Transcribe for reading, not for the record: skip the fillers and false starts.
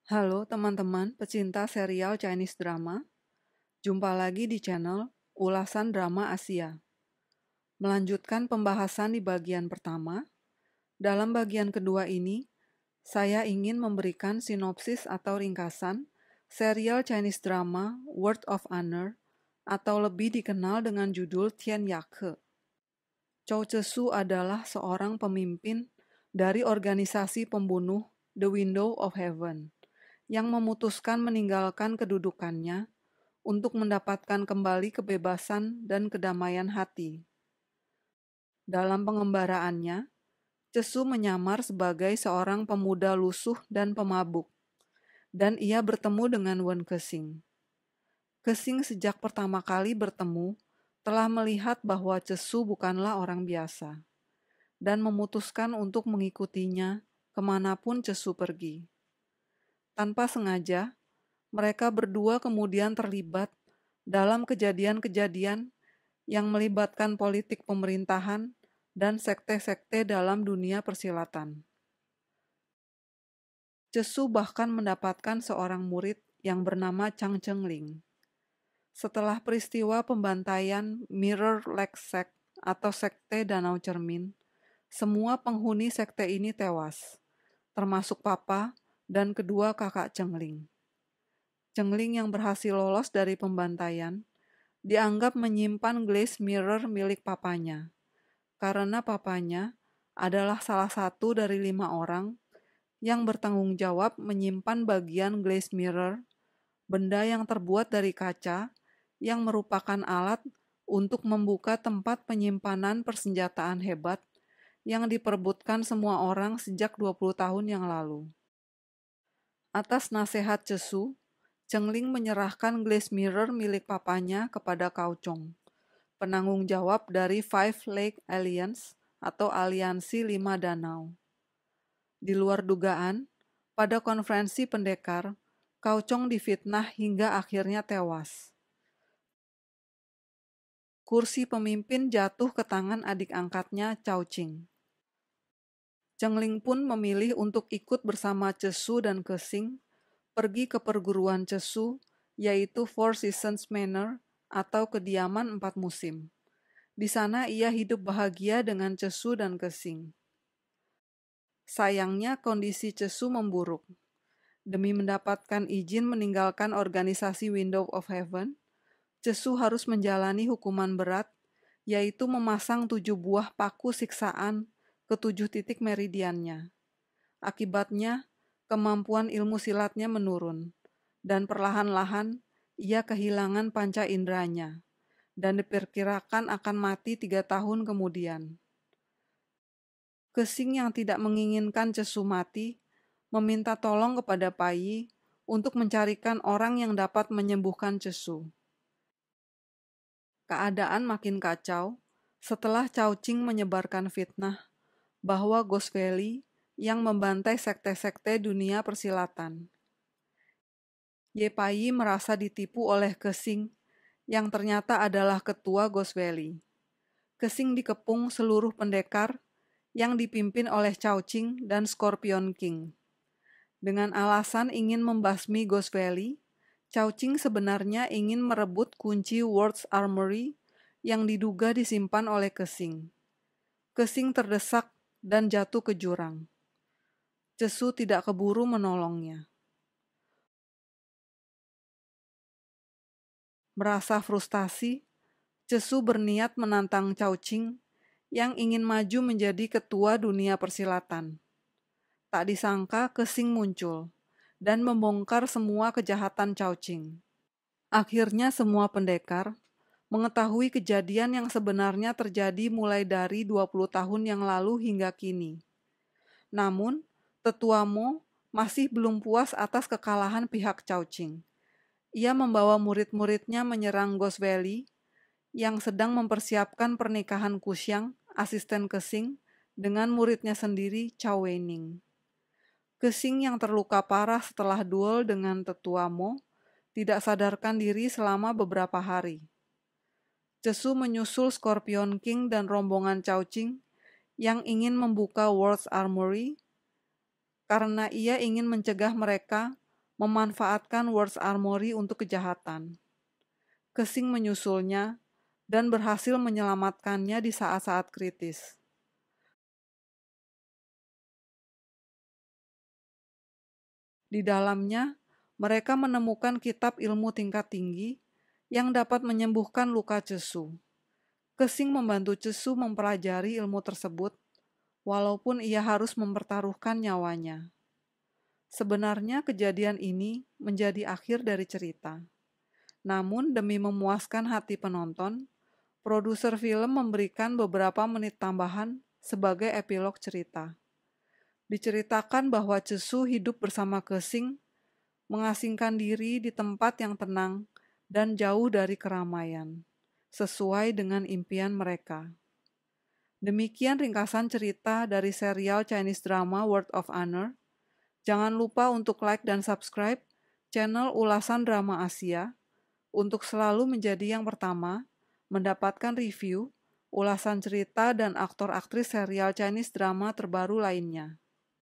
Halo teman-teman pecinta serial Chinese drama, jumpa lagi di channel Ulasan Drama Asia. Melanjutkan pembahasan di bagian pertama, dalam bagian kedua ini, saya ingin memberikan sinopsis atau ringkasan serial Chinese drama Word of Honor atau lebih dikenal dengan judul Tian Yake. Chow Chesu adalah seorang pemimpin dari organisasi pembunuh The Window of Heaven yang memutuskan meninggalkan kedudukannya untuk mendapatkan kembali kebebasan dan kedamaian hati. Dalam pengembaraannya, Cesu menyamar sebagai seorang pemuda lusuh dan pemabuk, dan ia bertemu dengan Wen Kexing. Kexing sejak pertama kali bertemu telah melihat bahwa Cesu bukanlah orang biasa, dan memutuskan untuk mengikutinya kemanapun Cesu pergi. Tanpa sengaja, mereka berdua kemudian terlibat dalam kejadian-kejadian yang melibatkan politik pemerintahan dan sekte-sekte dalam dunia persilatan. Cesu bahkan mendapatkan seorang murid yang bernama Chang Chengling. Setelah peristiwa pembantaian Mirror Lake Sect atau sekte Danau Cermin, semua penghuni sekte ini tewas, termasuk papa dan kedua kakak Chengling. Chengling yang berhasil lolos dari pembantaian dianggap menyimpan glass mirror milik papanya, karena papanya adalah salah satu dari 5 orang yang bertanggung jawab menyimpan bagian glass mirror, benda yang terbuat dari kaca yang merupakan alat untuk membuka tempat penyimpanan persenjataan hebat yang diperebutkan semua orang sejak 20 tahun yang lalu. Atas nasihat Cesu, Chengling menyerahkan glass mirror milik papanya kepada Cao Chong, penanggung jawab dari Five Lake Alliance atau Aliansi 5 Danau. Di luar dugaan, pada konferensi pendekar, Cao Chong difitnah hingga akhirnya tewas. Kursi pemimpin jatuh ke tangan adik angkatnya Cao Qing. Chengling pun memilih untuk ikut bersama Cesu dan Kexing pergi ke perguruan Cesu, yaitu Four Seasons Manor atau kediaman 4 musim. Di sana ia hidup bahagia dengan Cesu dan Kexing. Sayangnya kondisi Cesu memburuk. Demi mendapatkan izin meninggalkan organisasi Window of Heaven, Cesu harus menjalani hukuman berat, yaitu memasang 7 buah paku siksaan ke 7 titik meridiannya. Akibatnya, kemampuan ilmu silatnya menurun, dan perlahan-lahan ia kehilangan panca inderanya, dan diperkirakan akan mati 3 tahun kemudian. Kexing yang tidak menginginkan Cesu mati, meminta tolong kepada Pai untuk mencarikan orang yang dapat menyembuhkan Cesu. Keadaan makin kacau setelah Cao Qing menyebarkan fitnah bahwa Ghost Valley yang membantai sekte-sekte dunia persilatan. Ye Pai merasa ditipu oleh Kexing yang ternyata adalah ketua Ghost Valley. Kexing dikepung seluruh pendekar yang dipimpin oleh Cao Qing dan Scorpion King. Dengan alasan ingin membasmi Ghost Valley, Cao Qing sebenarnya ingin merebut kunci World's Armory yang diduga disimpan oleh Kexing. Kexing terdesak dan jatuh ke jurang. Cesu tidak keburu menolongnya. Merasa frustasi, Cesu berniat menantang Cao Qing yang ingin maju menjadi ketua dunia persilatan. Tak disangka Kexing muncul dan membongkar semua kejahatan Cao Qing. Akhirnya semua pendekar mengetahui kejadian yang sebenarnya terjadi mulai dari 20 tahun yang lalu hingga kini. Namun, Tetua Mo masih belum puas atas kekalahan pihak Cao Qing. Ia membawa murid-muridnya menyerang Ghost Valley yang sedang mempersiapkan pernikahan Kuxiang, asisten Kexing, dengan muridnya sendiri Cao Weining. Kexing yang terluka parah setelah duel dengan Tetua Mo tidak sadarkan diri selama beberapa hari. Cesu menyusul Scorpion King dan rombongan Cao Qing yang ingin membuka World's Armory karena ia ingin mencegah mereka memanfaatkan World's Armory untuk kejahatan. Kesing menyusulnya dan berhasil menyelamatkannya di saat-saat kritis. Di dalamnya, mereka menemukan kitab ilmu tingkat tinggi yang dapat menyembuhkan luka Cesu. Kesing membantu Cesu mempelajari ilmu tersebut, walaupun ia harus mempertaruhkan nyawanya. Sebenarnya kejadian ini menjadi akhir dari cerita. Namun demi memuaskan hati penonton, produser film memberikan beberapa menit tambahan sebagai epilog cerita. Diceritakan bahwa Cesu hidup bersama Kesing, mengasingkan diri di tempat yang tenang dan jauh dari keramaian, sesuai dengan impian mereka. Demikian ringkasan cerita dari serial Chinese drama World of Honor. Jangan lupa untuk like dan subscribe channel Ulasan Drama Asia untuk selalu menjadi yang pertama mendapatkan review, ulasan cerita, dan aktor-aktris serial Chinese drama terbaru lainnya.